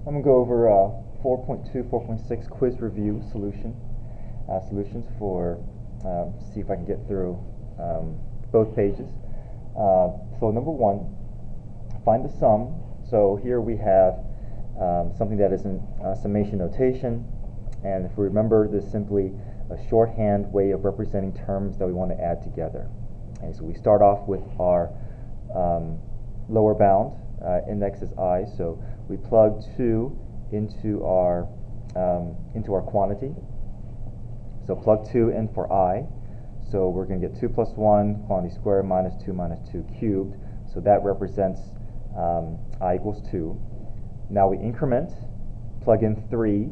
I'm going to go over 4.2, 4.6 quiz review solutions for, see if I can get through both pages. So number one, find the sum. So here we have something that is in summation notation, and if we remember, this is simply a shorthand way of representing terms that we want to add together. Okay, so we start off with our lower bound, index is I, so we plug 2 into our quantity. So plug 2 in for I, so we're going to get 2 plus 1 quantity squared minus 2 cubed, so that represents I equals 2. Now we increment, plug in 3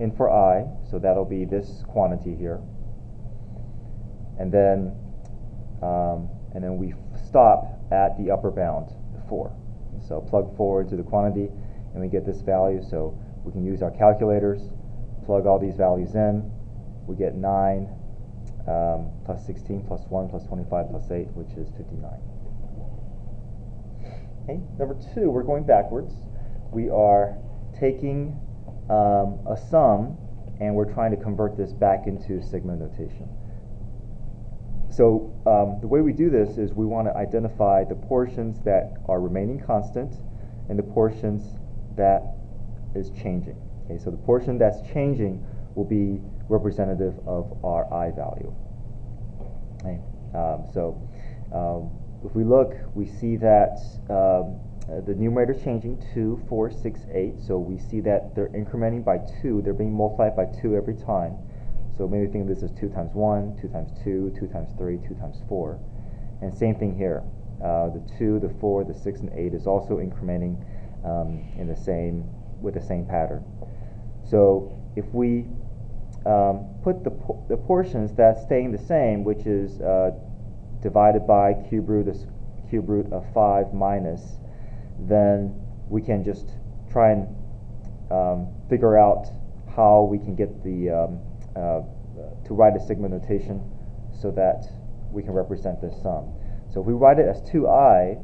in for I, so that'll be this quantity here, and then we stop at the upper bound, 4. So plug forward to the quantity, and we get this value. So we can use our calculators, plug all these values in. We get 9 plus 16 plus 1 plus 25 plus 8, which is 59. Okay, number 2, we're going backwards. We are taking a sum, and we're trying to convert this back into sigma notation. So the way we do this is we want to identify the portions that are remaining constant and the portions that is changing. Okay, so the portion that's changing will be representative of our I value. Okay, if we look, we see that the numerator is changing 2, 4, 6, 8. So we see that they're incrementing by 2. They're being multiplied by 2 every time. So maybe think of this as 2 times 1, 2 times 2, 2 times 3, 2 times 4. And same thing here. The 2, the 4, the 6, and 8 is also incrementing with the same pattern. So if we put the portions that's staying the same, which is divided by cube root of 5 minus, then we can just try and figure out how we can get the to write a sigma notation so that we can represent this sum. So if we write it as 2I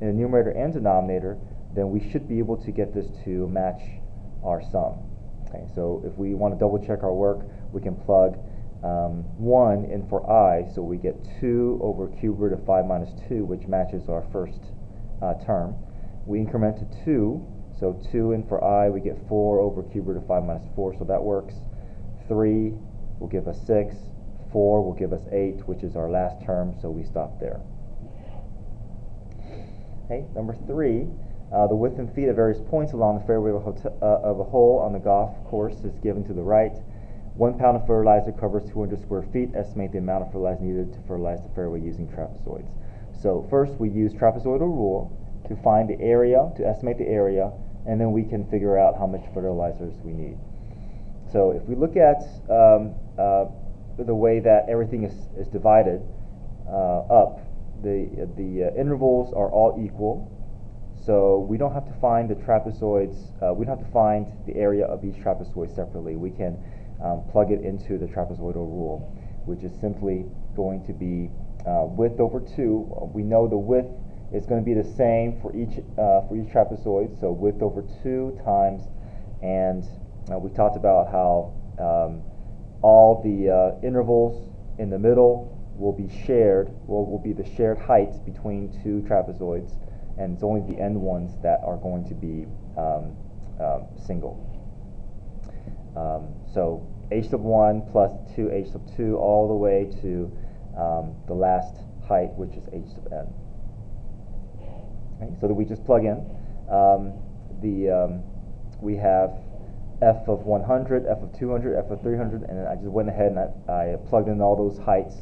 in the numerator and denominator, then we should be able to get this to match our sum. Okay, so if we want to double check our work, we can plug 1 in for I, so we get 2 over cube root of 5 minus 2, which matches our first term. We increment to 2, so 2 in for I, we get 4 over cube root of 5 minus 4, so that works. 3 will give us 6, 4 will give us 8, which is our last term, so we stop there. Okay, number 3, the width in feet at various points along the fairway of a hole on the golf course is given to the right. 1 pound of fertilizer covers 200 square feet. Estimate the amount of fertilizer needed to fertilize the fairway using trapezoids. So first we use trapezoidal rule to find the area, to estimate the area, and then we can figure out how much fertilizers we need. So if we look at the way that everything is divided up, the intervals are all equal. So we don't have to find the trapezoids, we don't have to find the area of each trapezoid separately. We can plug it into the trapezoidal rule, which is simply going to be width over 2. We know the width is going to be the same for each trapezoid, so width over 2 times, and we talked about how all the intervals in the middle will be shared, will be the shared heights between 2 trapezoids, and it's only the end ones that are going to be single. So h sub 1 plus 2h sub 2 all the way to the last height, which is h sub n. Okay, so that we just plug in. We have f of 100, f of 200, f of 300, and I just went ahead and I plugged in all those heights,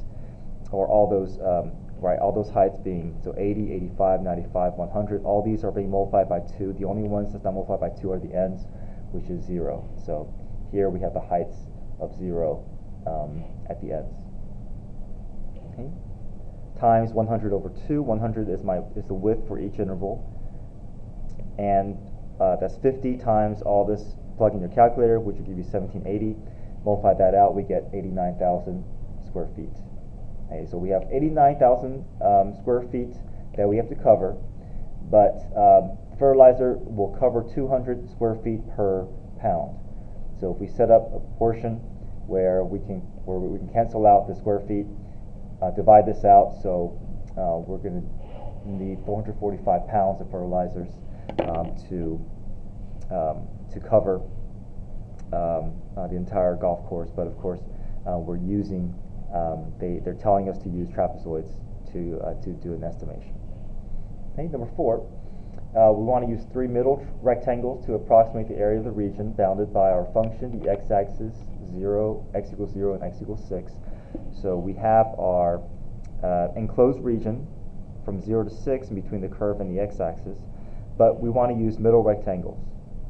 or all those all those heights being, so 80, 85, 95, 100, all these are being multiplied by 2. The only ones that's not multiplied by 2 are the ends, which is 0. So here we have the heights of 0 at the ends. Okay. Times 100 over 2. 100 is the width for each interval, and that's 50 times all this. Plug in your calculator, which will give you 1780. Multiply that out, we get 89,000 square feet. Okay, so we have 89,000 square feet that we have to cover. but fertilizer will cover 200 square feet per pound. So if we set up a portion where we can cancel out the square feet, divide this out, so we're going to need 445 pounds of fertilizers to cover the entire golf course. But of course, we're using they're telling us to use trapezoids to do an estimation. Okay, number 4, we want to use 3 middle rectangles to approximate the area of the region bounded by our function, the x-axis, 0, x equals 0, and x equals 6. So we have our enclosed region from 0 to 6 in between the curve and the x-axis, but we want to use middle rectangles.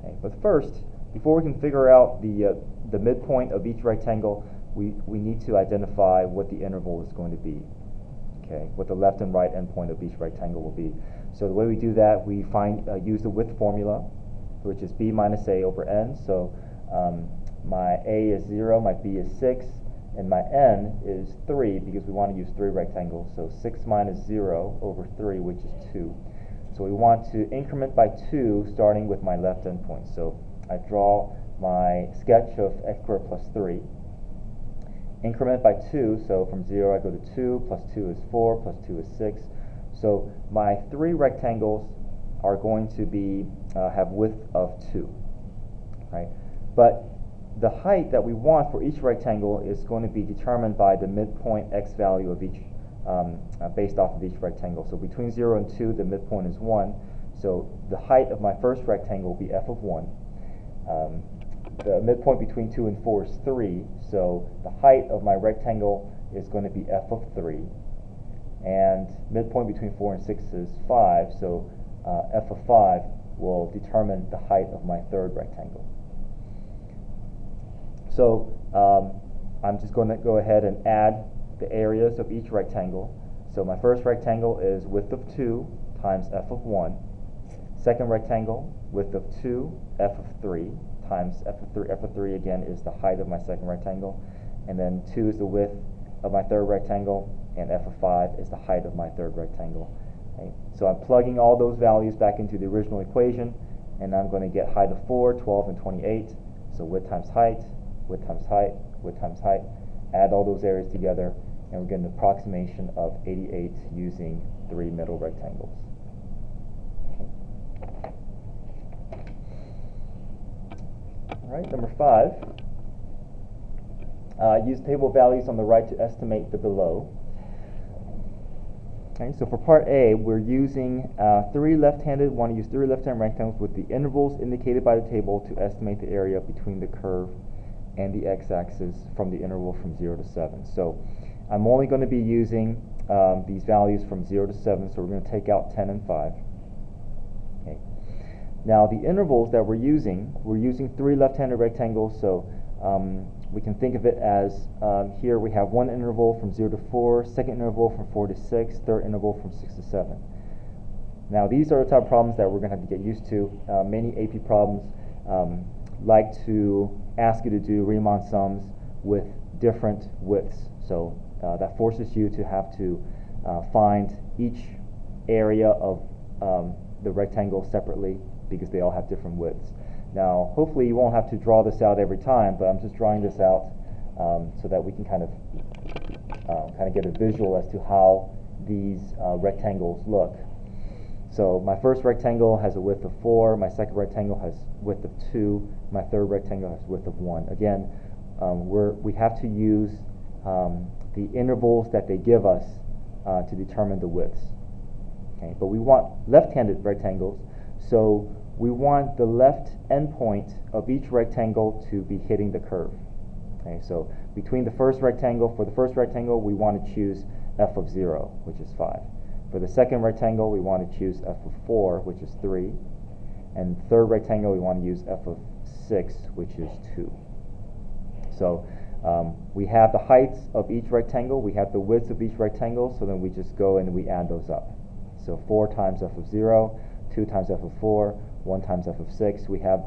Okay? But first, before we can figure out the midpoint of each rectangle, we need to identify what the interval is going to be. Okay, what the left and right endpoint of each rectangle will be. So the way we do that, we use the width formula, which is b minus a over n. So my a is 0, my b is 6, and my n is 3 because we want to use 3 rectangles. So 6 minus 0 over 3, which is 2. So we want to increment by 2 starting with my left endpoint. So I draw my sketch of x squared plus 3. Increment by 2, so from 0 I go to 2, plus 2 is 4, plus 2 is 6. So my 3 rectangles are going to be have width of 2, right? But the height that we want for each rectangle is going to be determined by the midpoint x value of each, based off of each rectangle. So between 0 and 2, the midpoint is 1. So the height of my first rectangle will be f of 1. The midpoint between 2 and 4 is 3, so the height of my rectangle is going to be f of 3. And midpoint between 4 and 6 is 5, so f of 5 will determine the height of my third rectangle. So I'm just going to go ahead and add the areas of each rectangle. So my first rectangle is width of 2 times f of 1. Second rectangle, width of 2, f of 3 times f of 3. F of 3 again is the height of my second rectangle, and then 2 is the width of my third rectangle, and f of 5 is the height of my third rectangle. Okay? So I'm plugging all those values back into the original equation, and I'm going to get height of 4, 12, and 28. So width times height, width times height, width times height. Add all those areas together, and we're getting an approximation of 88 using 3 middle rectangles. All right, number 5. Use table values on the right to estimate the below. Okay, so for part A, we're using 3 left-handed. Want to use 3 left-hand rectangles with the intervals indicated by the table to estimate the area between the curve and the x-axis from the interval from 0 to 7. So I'm only going to be using these values from 0 to 7, so we're going to take out 10 and 5. Okay. Now the intervals that we're using 3 left-handed rectangles, so we can think of it as here we have one interval from 0 to 4, second interval from 4 to 6, third interval from 6 to 7. Now these are the type of problems that we're going to have to get used to. Many AP problems like to ask you to do Riemann sums with different widths. So that forces you to have to find each area of the rectangle separately because they all have different widths. Now, hopefully you won't have to draw this out every time, but I'm just drawing this out so that we can kind of get a visual as to how these rectangles look. So my first rectangle has a width of 4, my second rectangle has width of 2, my third rectangle has width of 1. Again, we have to use the intervals that they give us to determine the widths. Okay, but we want left-handed rectangles, so we want the left endpoint of each rectangle to be hitting the curve. Okay, so between the first rectangle, for the first rectangle, we want to choose f of 0, which is 5. For the second rectangle, we want to choose f of 4, which is 3. And third rectangle, we want to use f of 6, which is 2. So we have the heights of each rectangle, we have the widths of each rectangle, so then we just go and we add those up. So 4 times f of 0, 2 times f of 4, 1 times f of 6. We have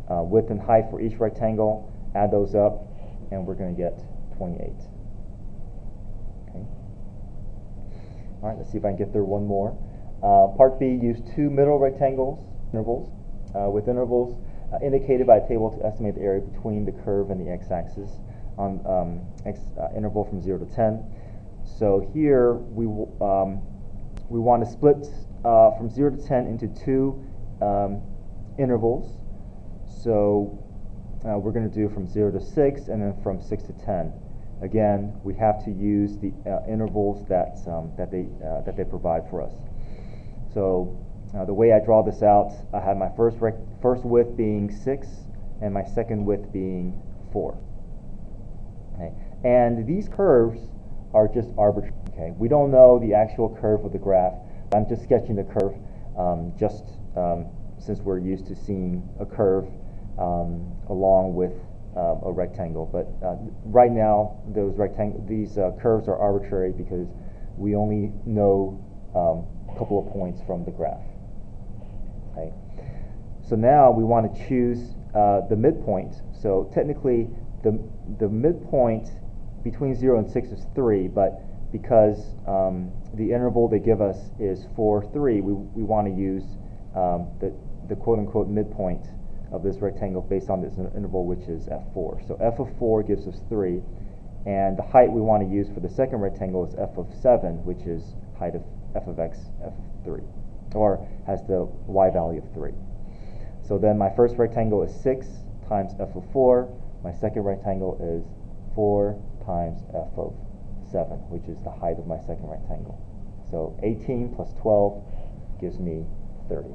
width and height for each rectangle. Add those up, and we're going to get 28. Okay. All right, let's see if I can get through one more. Part B, use two middle rectangles, intervals, with intervals indicated by a table to estimate the area between the curve and the x-axis on interval from 0 to 10. So here we want to split from 0 to 10 into two intervals. So we're going to do from 0 to 6 and then from 6 to 10. Again, we have to use the intervals that they provide for us. So the way I draw this out, I have my first width being 6 and my second width being 4. Okay. And these curves are just arbitrary. Okay. We don't know the actual curve of the graph. I'm just sketching the curve since we're used to seeing a curve along with a rectangle. But right now, these curves are arbitrary because we only know a couple of points from the graph. Okay. So now we want to choose the midpoint. So technically, the midpoint between 0 and 6 is 3, but because the interval they give us is 4, 3, we want to use the quote-unquote midpoint of this rectangle based on this interval, which is f4. So f of 4 gives us 3, and the height we want to use for the second rectangle is f of 7, which is height of f of x, f of 3, or has the y value of 3. So then my first rectangle is 6 times f of 4. My second rectangle is 4 times f of 7, which is the height of my second rectangle. So 18 plus 12 gives me 30.